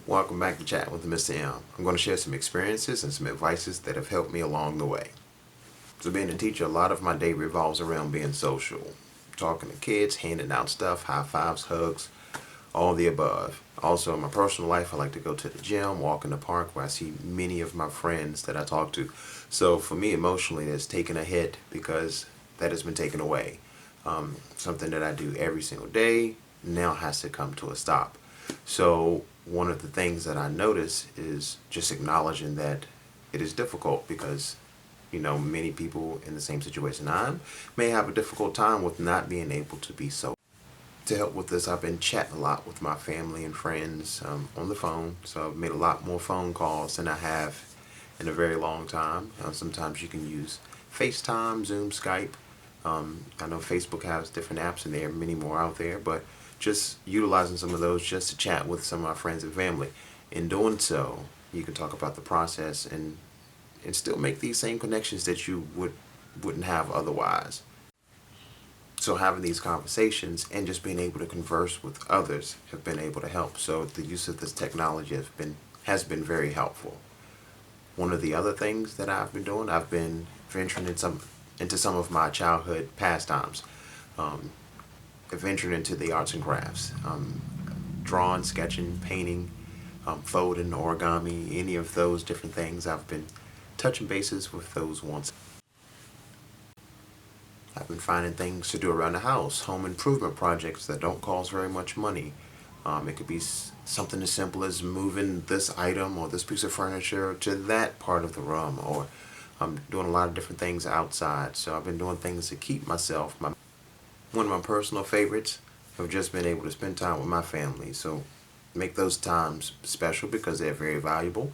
Welcome back to Chat with Mr. M. I'm going to share some experiences and some advices that have helped me along the way. So being a teacher, a lot of my day revolves around being social. Talking to kids, handing out stuff, high fives, hugs, all the above. Also in my personal life, I like to go to the gym, walk in the park where I see many of my friends that I talk to. So for me emotionally, it's taken a hit because that has been taken away. Something that I do every single day now has to come to a stop. So one of the things that I notice is just acknowledging that it is difficult because many people in the same situation I'm may have a difficult time with not being able to be so. To help with this, I've been chatting a lot with my family and friends on the phone. So I've made a lot more phone calls than I have in a very long time. Sometimes you can use FaceTime, Zoom, Skype. I know Facebook has different apps and there are many more out there, but just utilizing some of those just to chat with some of my friends and family. In doing so, you can talk about the process and still make these same connections that you wouldn't have otherwise. So having these conversations and just being able to converse with others have been able to help. So the use of this technology has been very helpful. One of the other things that I've been doing, I've been venturing into some of my childhood pastimes. Venturing into the arts and crafts, drawing, sketching, painting, folding, origami, any of those different things. I've been touching bases with those once. I've been finding things to do around the house, home improvement projects that don't cost very much money. It could be something as simple as moving this item or this piece of furniture to that part of the room, or I'm doing a lot of different things outside. So I've been doing things to keep myself. One of my personal favorites have just been able to spend time with my family. So make those times special because they're very valuable.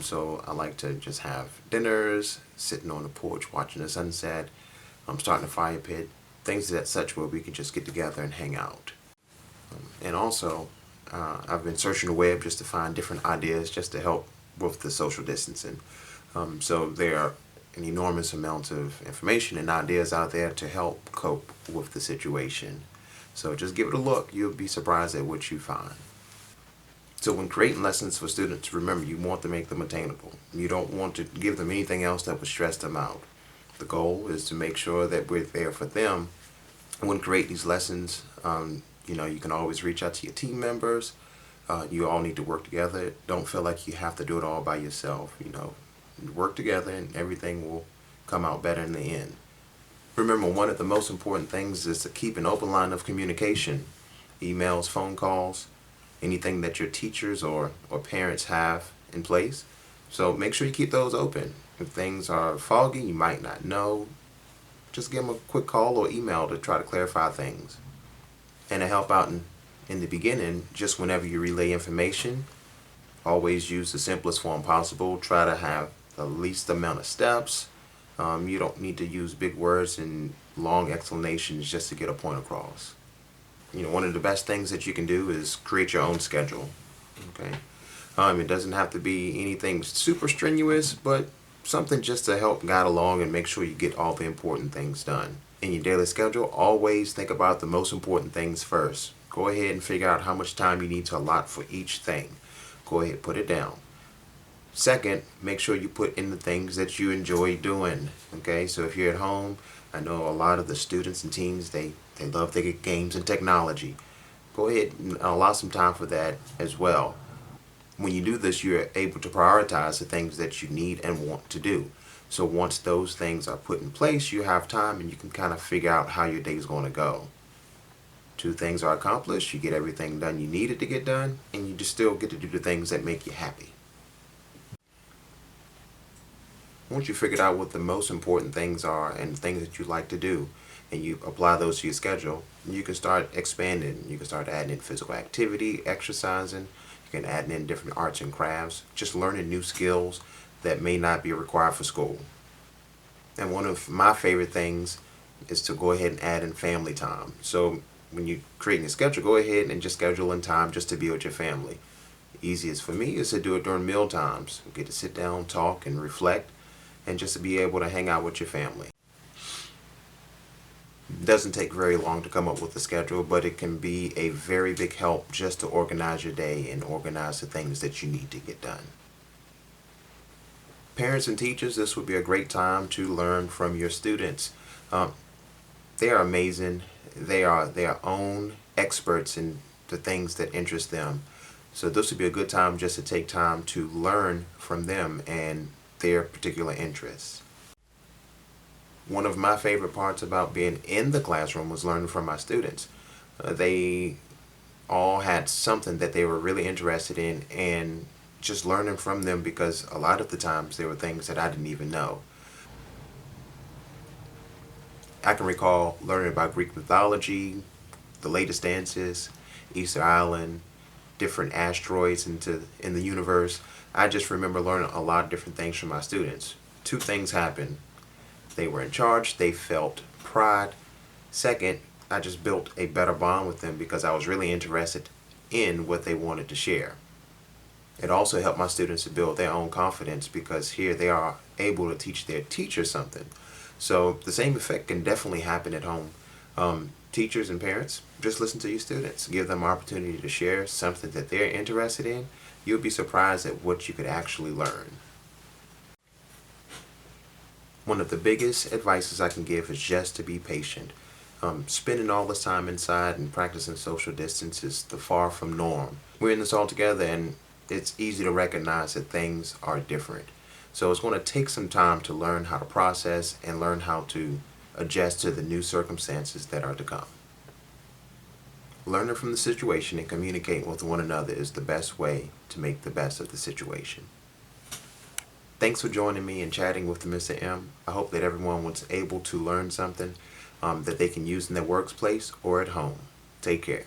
So I like to just have dinners, sitting on the porch, watching the sunset, starting a fire pit, things of that such where we can just get together and hang out. And also, I've been searching the web just to find different ideas just to help with the social distancing. So there are an enormous amount of information and ideas out there to help cope with the situation. So just give it a look. You'll be surprised at what you find. So when creating lessons for students, remember you want to make them attainable. You don't want to give them anything else that would stress them out. The goal is to make sure that we're there for them. When creating these lessons, you can always reach out to your team members. You all need to work together. Don't feel like you have to do it all by yourself. Work together and everything will come out better in the end. Remember, one of the most important things is to keep an open line of communication. Emails, phone calls, anything that your teachers or parents have in place. So make sure you keep those open. If things are foggy, you might not know, just give them a quick call or email to try to clarify things. And to help out in the beginning, just whenever you relay information, always use the simplest form possible. Try to have the least amount of steps. You don't need to use big words and long explanations just to get a point across. One of the best things that you can do is create your own schedule. Okay, it doesn't have to be anything super strenuous, but something just to help guide along and make sure you get all the important things done. In your daily schedule, always think about the most important things first. Go ahead and figure out how much time you need to allot for each thing. Go ahead, put it down. Second, make sure you put in the things that you enjoy doing. Okay, so if you're at home, I know a lot of the students and teens, they love their games and technology. Go ahead and allow some time for that as well. When you do this, you're able to prioritize the things that you need and want to do. So once those things are put in place, you have time and you can kind of figure out how your day is going to go. Two things are accomplished, you get everything done you needed to get done, and you just still get to do the things that make you happy. Once you figured out what the most important things are and things that you like to do, and you apply those to your schedule, you can start expanding. You can start adding in physical activity, exercising. You can add in different arts and crafts, just learning new skills that may not be required for school. And one of my favorite things is to go ahead and add in family time. So when you're creating a schedule, go ahead and just schedule in time just to be with your family. Easiest for me is to do it during meal times. You get to sit down, talk, and reflect, and just to be able to hang out with your family. Doesn't take very long to come up with a schedule, but it can be a very big help just to organize your day and organize the things that you need to get done. Parents and teachers, this would be a great time to learn from your students. Um, they are amazing. They are their own experts in the things that interest them. So this would be a good time just to take time to learn from them and their particular interests. One of my favorite parts about being in the classroom was learning from my students. They all had something that they were really interested in, and just learning from them, because a lot of the times there were things that I didn't even know. I can recall learning about Greek mythology, the latest dances, Easter Island, different asteroids in the universe. I just remember learning a lot of different things from my students. Two things happened. They were in charge, they felt pride. Second, I just built a better bond with them because I was really interested in what they wanted to share. It also helped my students to build their own confidence, because here they are able to teach their teacher something. So the same effect can definitely happen at home. Teachers and parents, just listen to your students. Give them opportunity to share something that they're interested in. You'll be surprised at what you could actually learn. One of the biggest advices I can give is just to be patient. Spending all this time inside and practicing social distance is the far from norm. We're in this all together, and it's easy to recognize that things are different. So it's going to take some time to learn how to process and learn how to adjust to the new circumstances that are to come. Learning from the situation and communicating with one another is the best way to make the best of the situation. Thanks for joining me and chatting with Mr. M. I hope that everyone was able to learn something that they can use in their workplace or at home. Take care.